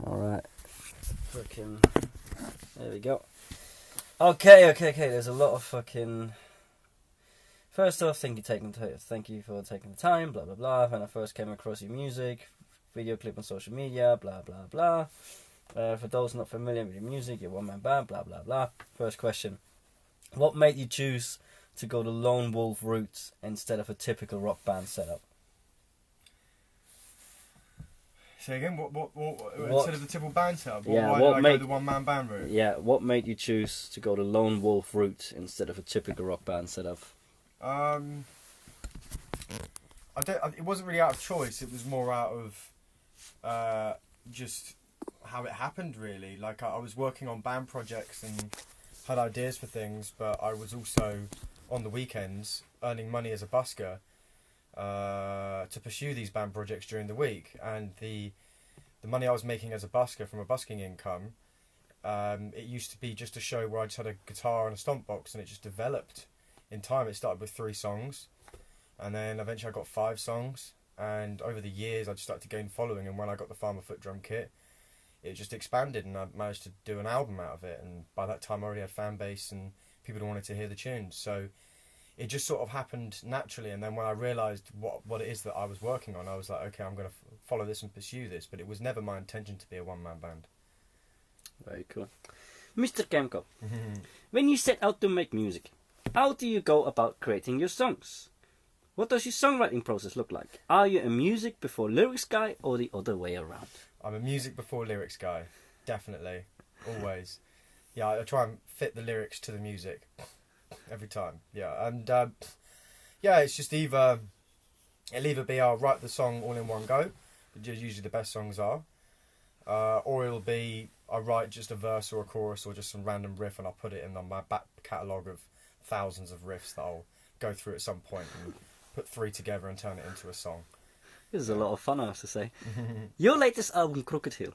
Alright. Fucking. There we go. Okay. There's a lot of fucking. First off, thank you for taking the time, blah blah blah. When I first came across your music, video clip on social media, blah blah blah. For those not familiar with your music, your one-man band, blah blah blah. First question. What made you choose to go the lone wolf route instead of a typical rock band setup? Say again, what instead of the typical band setup? Yeah, why did I go the one-man band route? Yeah, what made you choose to go the lone wolf route instead of a typical rock band setup? It wasn't really out of choice. It was more out of just how it happened, really. Like I was working on band projects and had ideas for things, but I was also on the weekends earning money as a busker to pursue these band projects during the week. And the money I was making as a busker from a busking income, it used to be just a show where I just had a guitar and a stomp box, and it just developed. In time, it started with 3 songs, and then eventually I got 5 songs, and over the years I just started to gain following, and when I got the Farmer Foot drum kit, it just expanded, and I managed to do an album out of it, and by that time I already had fan base, and people wanted to hear the tunes, so it just sort of happened naturally. And then when I realised what it is that I was working on, I was like, okay, I'm going to follow this and pursue this, but it was never my intention to be a one-man band. Very cool. Mr. Kemko, when you set out to make music, how do you go about creating your songs? What does your songwriting process look like? Are you a music before lyrics guy or the other way around? I'm a music before lyrics guy, definitely, always. Yeah, I try and fit the lyrics to the music every time. Yeah, and it's just it'll either be I'll write the song all in one go, which usually the best songs are, or it'll be I write just a verse or a chorus or just some random riff, and I'll put it in on my back catalogue of thousands of riffs that I'll go through at some point and put 3 together and turn it into a song. This is a lot of fun, I have to say. Your latest album, Crooked Hill,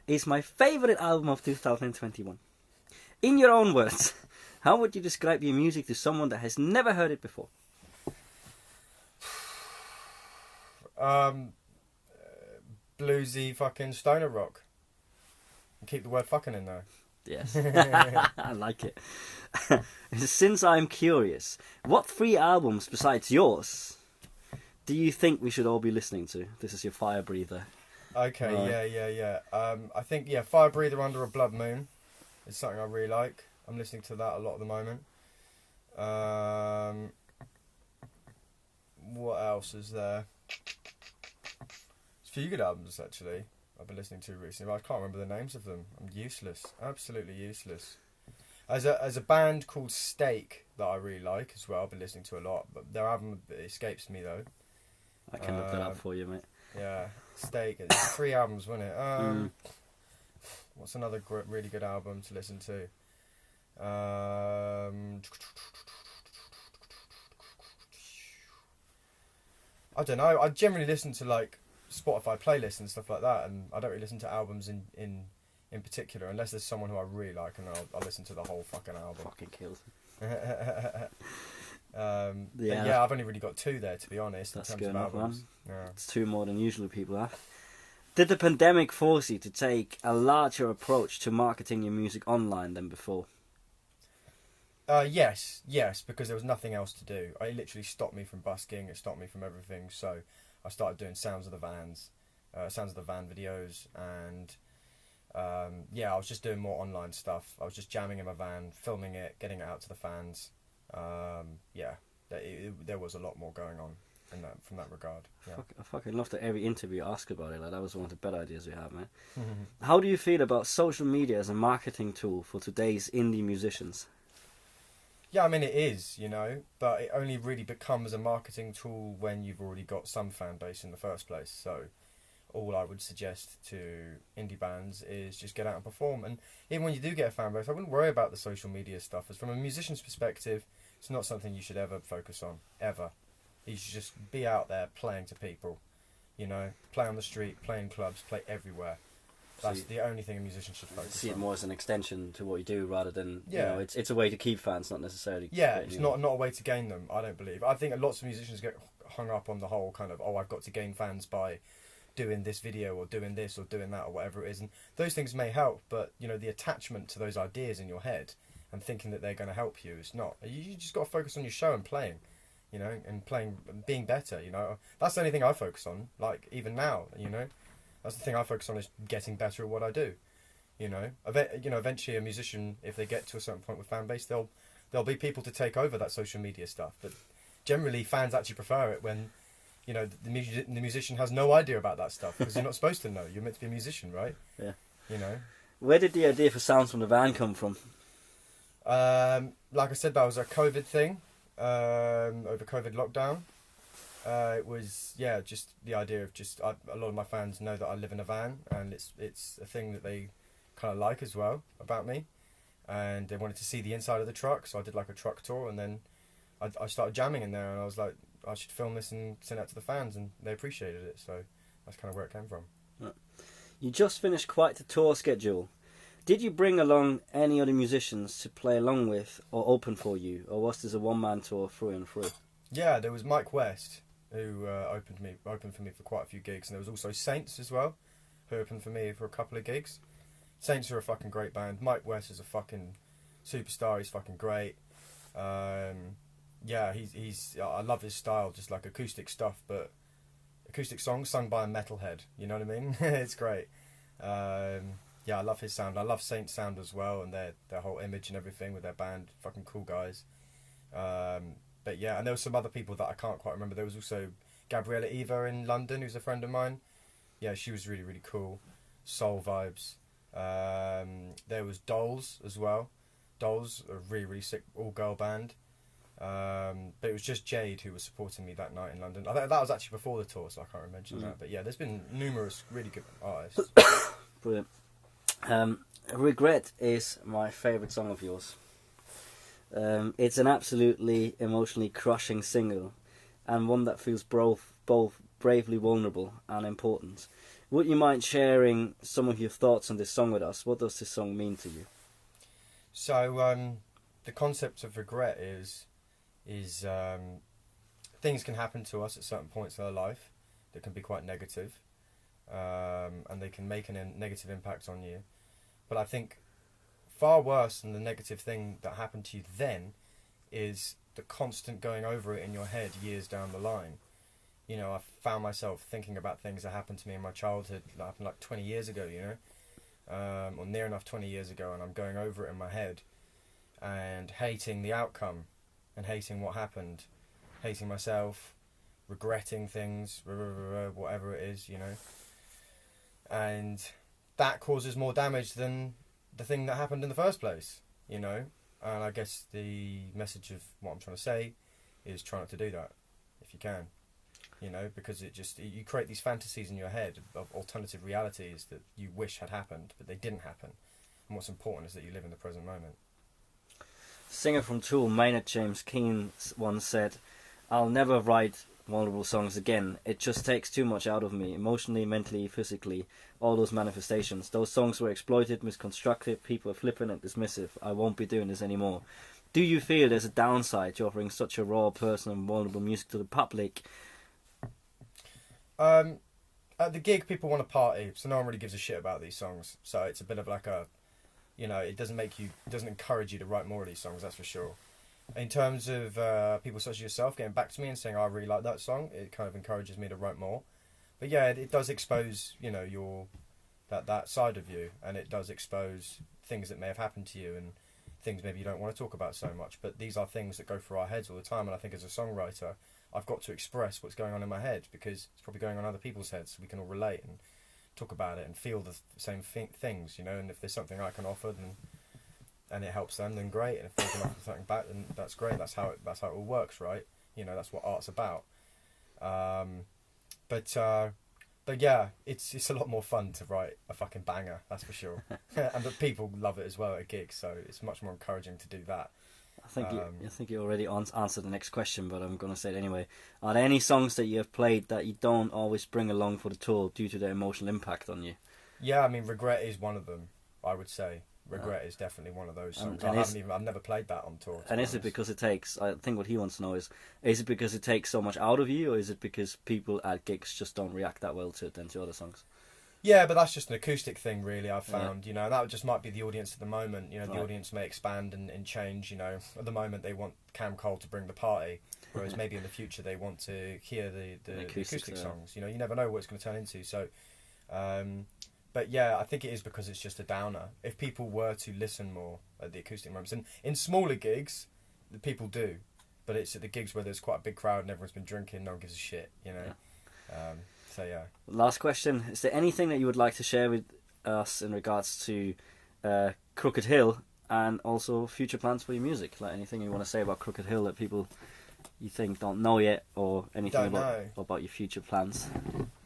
is my favourite album of 2021. In your own words, how would you describe your music to someone that has never heard it before? Bluesy fucking stoner rock. And keep the word fucking in there. Yes, I like it. Since I'm curious, what 3 albums besides yours do you think we should all be listening to? This is your Firebreather. Okay, yeah. I think, Firebreather Under a Blood Moon is something I really like. I'm listening to that a lot at the moment. What else is there? There's a few good albums, actually, I've been listening to recently, but I can't remember the names of them. I'm useless. Absolutely useless. As a band called Steak that I really like as well, I've been listening to a lot, but their album escapes me though. I can look that up for you, mate. Yeah, Steak. It's 3 albums, wasn't it? What's another really good album to listen to? I don't know. I generally listen to like Spotify playlists and stuff like that, and I don't really listen to albums in particular unless there's someone who I really like, and I'll listen to the whole fucking album. Fucking kills me. I've only really got 2 there, to be honest. That's in good terms enough, of albums. man. Yeah. It's 2 more than usually people have. Did the pandemic force you to take a larger approach to marketing your music online than before? Yes, because there was nothing else to do. It literally stopped me from busking. It stopped me from everything. So I started doing Sounds of the Van videos, and I was just doing more online stuff. I was just jamming in my van, filming it, getting it out to the fans. There was a lot more going on from that regard. Yeah. I fucking love that every interview asks about it. Like, that was one of the better ideas we have, man. How do you feel about social media as a marketing tool for today's indie musicians? Yeah, I mean, it is, but it only really becomes a marketing tool when you've already got some fan base in the first place. So all I would suggest to indie bands is just get out and perform. And even when you do get a fan base, I wouldn't worry about the social media stuff. As from a musician's perspective, it's not something you should ever focus on, ever. You should just be out there playing to people, play on the street, play in clubs, play everywhere. That's the only thing a musician should focus on. See it more as an extension to what you do rather than, it's a way to keep fans, not necessarily... Yeah, it's not a way to gain them, I don't believe. I think lots of musicians get hung up on the whole kind of, I've got to gain fans by doing this video or doing this or doing that or whatever it is. And those things may help, but, you know, the attachment to those ideas in your head and thinking that they're going to help you is not. You just got to focus on your show and playing, you know, and playing, being better, you know. That's the only thing I focus on, like, even now, you know. That's the thing I focus on, is getting better at what I do, you know. Eventually a musician, if they get to a certain point with fan base, there'll be people to take over that social media stuff. But generally, fans actually prefer it when, you know, the musician has no idea about that stuff, because you're not supposed to know. You're meant to be a musician, right? Yeah. You know. Where did the idea for Sounds from the Van come from? Like I said, that was a COVID thing, over COVID lockdown. It was, yeah, just the idea of a lot of my fans know that I live in a van, and it's a thing that they kind of like as well about me, and they wanted to see the inside of the truck, so I did like a truck tour, and then I started jamming in there, and I was like, I should film this and send it out to the fans, and they appreciated it, so that's kind of where it came from. You just finished quite the tour schedule. Did you bring along any other musicians to play along with or open for you, or was this a one-man tour through and through? Yeah, there was Mike West, who opened for me for quite a few gigs, and there was also Saints as well, who opened for me for a couple of gigs. Saints are a fucking great band. Mike West is a fucking superstar. He's fucking great. Yeah, he's I love his style, just like acoustic stuff, but acoustic songs sung by a metalhead. You know what I mean? It's great. Yeah, I love his sound. I love Saints' sound as well, and their whole image and everything with their band. Fucking cool guys. But yeah, and there were some other people that I can't quite remember. There was also Gabriela Eva in London, who's a friend of mine. Yeah, she was really, really cool. Soul vibes. There was Dolls as well. Dolls, a really, really sick all-girl band. But it was just Jade who was supporting me that night in London. That was actually before the tour, so I can't mention that. But yeah, there's been numerous really good artists. Brilliant. Regret is my favourite song of yours. It's an absolutely emotionally crushing single, and one that feels both bravely vulnerable and important. Would you mind sharing some of your thoughts on this song with us? What does this song mean to you? So, the concept of regret is things can happen to us at certain points in our life that can be quite negative, and they can make a negative impact on you. But I think far worse than the negative thing that happened to you then is the constant going over it in your head years down the line. You know, I found myself thinking about things that happened to me in my childhood, that happened like 20 years ago, you know, or near enough 20 years ago, and I'm going over it in my head and hating the outcome and hating what happened, hating myself, regretting things, whatever it is, you know. And that causes more damage than the thing that happened in the first place, you know. And I guess the message of what I'm trying to say is try not to do that if you can, you know, because you create these fantasies in your head of alternative realities that you wish had happened, but they didn't happen. And what's important is that you live in the present moment. Singer from Tool, Maynard James Keen, once said, "I'll never write vulnerable songs again. It just takes too much out of me, emotionally, mentally, physically, all those manifestations. Those songs were exploited, misconstructed, people are flippant and dismissive. I won't be doing this anymore." Do you feel there's a downside to offering such a raw, personal and vulnerable music to the public? At the gig, people want to party, so no one really gives a shit about these songs. So it's a bit of like a, you know, it doesn't encourage you to write more of these songs, that's for sure. In terms of people such as yourself getting back to me and saying, "I really like that song," it kind of encourages me to write more. But yeah, it does expose, you know, that side of you, and it does expose things that may have happened to you and things maybe you don't want to talk about so much. But these are things that go through our heads all the time, and I think as a songwriter, I've got to express what's going on in my head, because it's probably going on in other people's heads, so we can all relate and talk about it and feel the same things, you know. And if there's something I can offer, then and it helps them, then great. And if they can offer something back, then that's great. That's how it all works, right? You know, that's what art's about. But yeah, it's a lot more fun to write a fucking banger, that's for sure. And the people love it as well at gigs, so it's much more encouraging to do that. I think you already answered the next question, but I'm going to say it anyway. Are there any songs that you have played that you don't always bring along for the tour due to their emotional impact on you? Yeah, I mean, Regret is one of them, I would say. Regret is definitely one of those songs. And I've never played that on tour. And is it because it takes? I think what he wants to know is it because it takes so much out of you, or is it because people at gigs just don't react that well to it than to other songs? Yeah, but that's just an acoustic thing, really. I've found, you know, that just might be the audience at the moment. You know, the audience may expand and change. You know, at the moment they want Cam Cole to bring the party, whereas maybe in the future they want to hear the acoustic songs. You know, you never know what it's going to turn into. So, but yeah, I think it is because it's just a downer. If people were to listen more at the acoustic moments, and in smaller gigs, the people do, but it's at the gigs where there's quite a big crowd and everyone's been drinking, no one gives a shit. You know. So yeah. Last question: is there anything that you would like to share with us in regards to Crooked Hill and also future plans for your music? Like anything you want to say about Crooked Hill that people you think don't know yet, or anything about your future plans?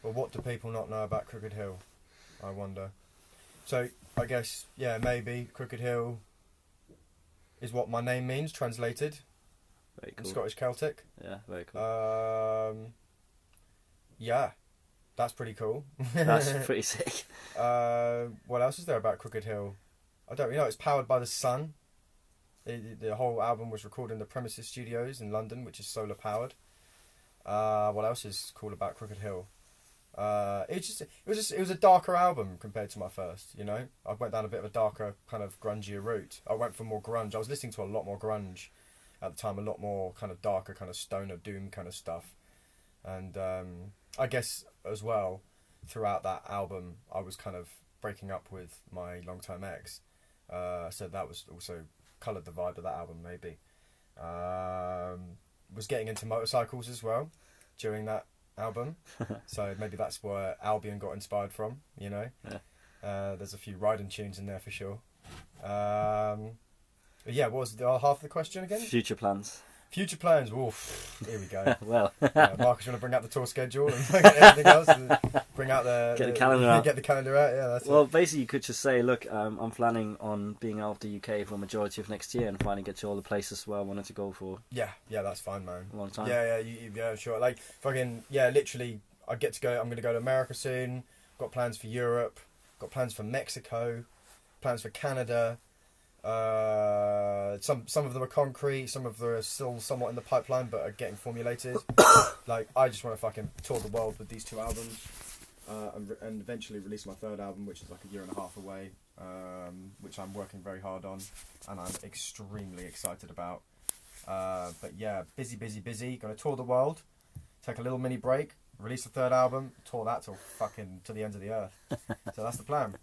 Well, what do people not know about Crooked Hill? I wonder. So I guess maybe Crooked Hill is what my name means translated. Very cool. In Scottish Celtic. Yeah, very cool. Yeah. That's pretty cool. That's pretty sick. What else is there about Crooked Hill? I don't really know. It's powered by the sun. The whole album was recorded in the Premises Studios in London, which is solar powered. What else is cool about Crooked Hill? It was a darker album compared to my first. You know, I went down a bit of a darker kind of grungier route. I went for more grunge. I was listening to a lot more grunge at the time, a lot more kind of darker, kind of stoner doom kind of stuff, and I guess as well, throughout that album, I was kind of breaking up with my long-time ex. So that was also coloured the vibe of that album, maybe. Was getting into motorcycles as well during that album. So maybe that's where Albion got inspired from, you know. Yeah. There's a few riding tunes in there for sure. Yeah, what was the half of the question again? Future plans. Future plans. Oof, here we go. Well, Marcus, you want to bring out the tour schedule and everything else? Bring out get the calendar out. Get the calendar out. Yeah, that's well. Basically, you could just say, look, I'm planning on being out of the UK for a majority of next year and finally get to all the places where I wanted to go for. Yeah, that's fine, man. A long time. Yeah, sure. Like fucking literally, I'm going to go to America soon. Got plans for Europe. Got plans for Mexico. Plans for Canada. Some of them are concrete, some of them are still somewhat in the pipeline but are getting formulated. Like, I just want to fucking tour the world with these two albums, and eventually release my third album, which is like a year and a half away, which I'm working very hard on and I'm extremely excited about. But yeah, busy. Gonna tour the world, take a little mini break, release the third album, tour that till the end of the earth. So that's the plan.